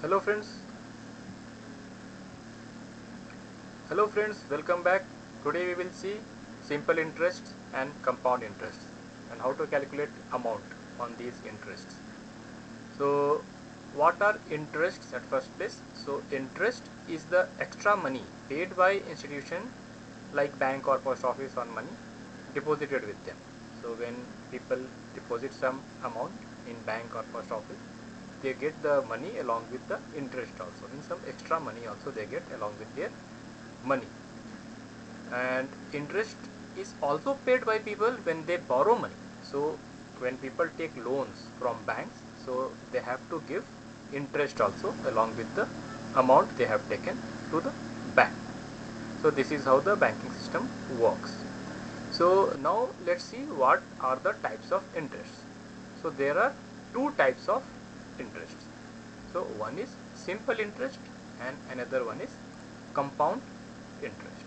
Hello friends. Hello friends, welcome back. Today we will see simple interest and compound interest and how to calculate amount on these interests. So what are interests at first place? So interest is the extra money paid by institution like bank or post office on money deposited with them. So when people deposit some amount in bank or post office, they get the money along with the interest also. In some extra money also they get along with their money. And interest is also paid by people when they borrow money. So when people take loans from banks, so they have to give interest also along with the amount they have taken to the bank. So this is how the banking system works. So now let's see what are the types of interests. So there are two types of interests. So one is simple interest and another one is compound interest.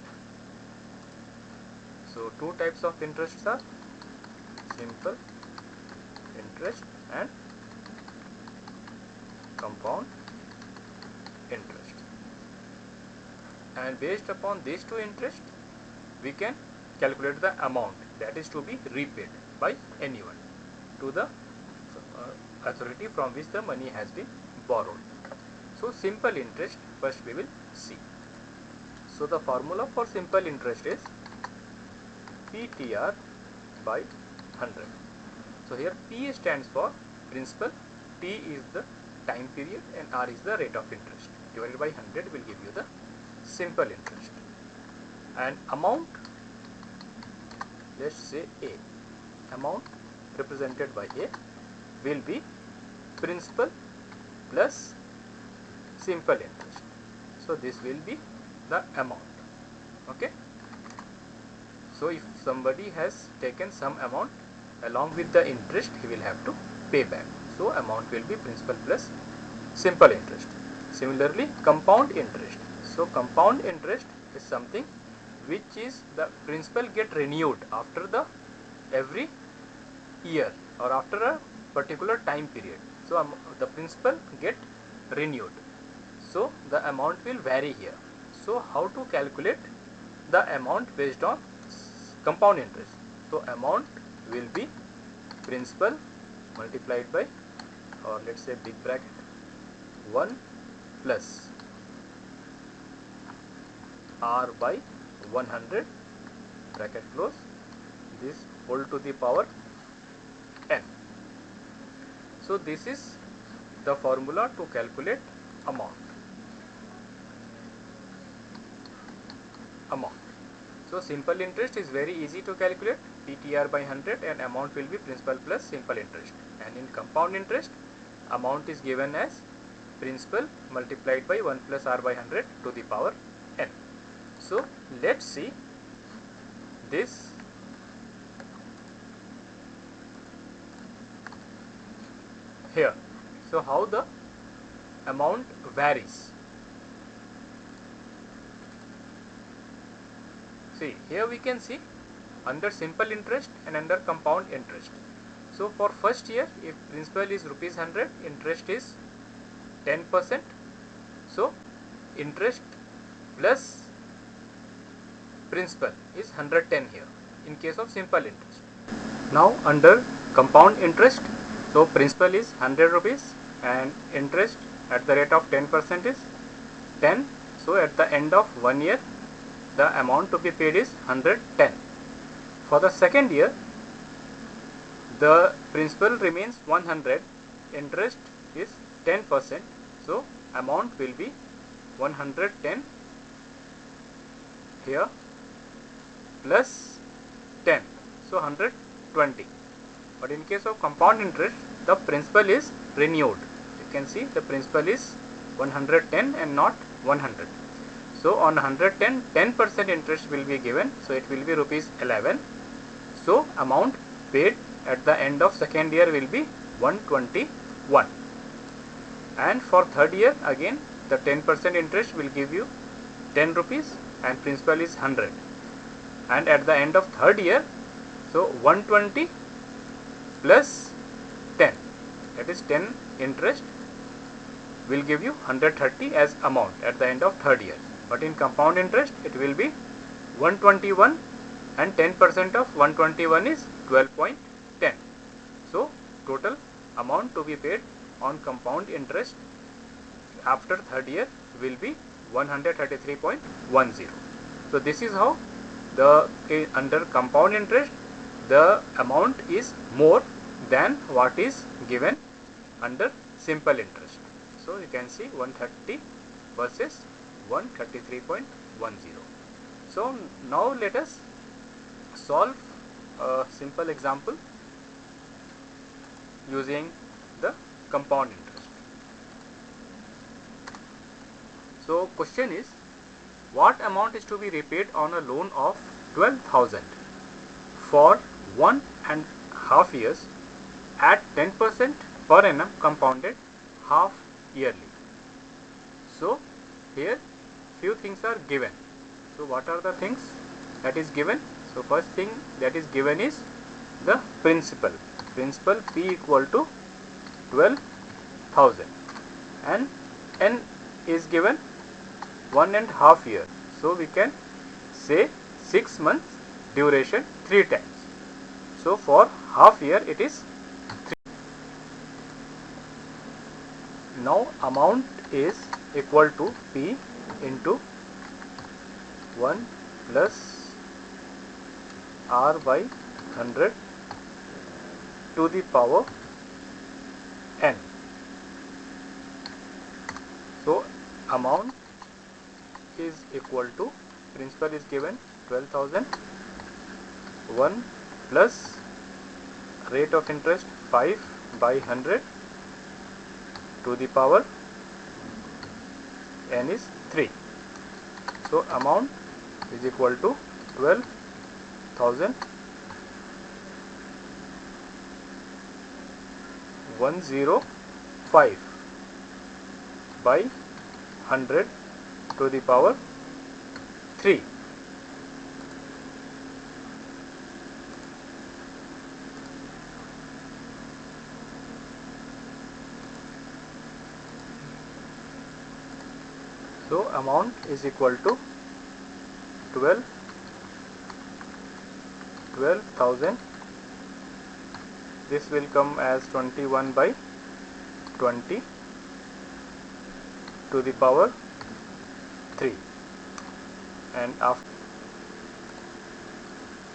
So two types of interests are simple interest and compound interest. And based upon these two interests, we can calculate the amount that is to be repaid by anyone to the authority from which the money has been borrowed. So simple interest first we will see. So the formula for simple interest is PTR by 100. So here P stands for principal, T is the time period and R is the rate of interest. Divided by 100 will give you the simple interest. And amount, let's say A. Amount represented by A will be principal plus simple interest. So this will be the amount. Okay. So if somebody has taken some amount along with the interest, he will have to pay back. So amount will be principal plus simple interest. Similarly, compound interest. So compound interest is something which is the principal get renewed after the every year or after a particular time period. So the principal get renewed. So the amount will vary here. So how to calculate the amount based on compound interest? So amount will be principal multiplied by, or let's say big bracket, 1 plus R by 100 bracket close, this whole to the power n. So this is the formula to calculate amount. So simple interest is very easy to calculate, PTR by 100, and amount will be principal plus simple interest. And in compound interest, amount is given as principal multiplied by 1 plus R by 100 to the power n. So let's see this here. So how the amount varies. See, here we can see under simple interest and under compound interest. So for first year, if principal is rupees 100, interest is 10%. So interest plus principal is 110 here in case of simple interest. Now under compound interest, so principal is 100 rupees and interest at the rate of 10% is 10. So at the end of 1 year, the amount to be paid is 110. For the second year, the principal remains 100, interest is 10%. So amount will be 110 here plus 10, so 120. But in case of compound interest, the principal is renewed. You can see the principal is 110 and not 100. So on 110, 10% interest will be given. So it will be rupees 11. So amount paid at the end of second year will be 121. And for third year, again the 10% interest will give you 10 rupees and principal is 100. And at the end of third year, so 120 plus 10, that is 10 interest will give you 130 as amount at the end of third year. But in compound interest it will be 121, and 10% of 121 is 12.10. So total amount to be paid on compound interest after third year will be 133.10. So this is how under compound interest the amount is more than what is given under simple interest. So you can see 130 versus 133.10. So now let us solve a simple example using the compound interest. So question is, what amount is to be repaid on a loan of 12,000 for 1.5 years at 10% per annum compounded half yearly? So here few things are given. So what are the things that is given? So first thing that is given is the principal. Principal P equal to 12,000, and N is given 1.5 year. So we can say 6 months duration 3 times. So for half year it is 3. Now amount is equal to P into 1 plus R by 100 to the power N. So amount is equal to, principal is given 12,000, 1 plus rate of interest 5 by 100 to the power N is 3. So amount is equal to 12,000 105 by 100 to the power 3. So amount is equal to 12,000. This will come as 21 by 20 to the power 3, and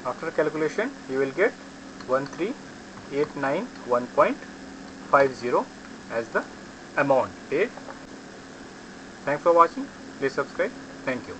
after calculation you will get 13,891.50 as the amount paid. Thanks for watching. Please subscribe. Thank you.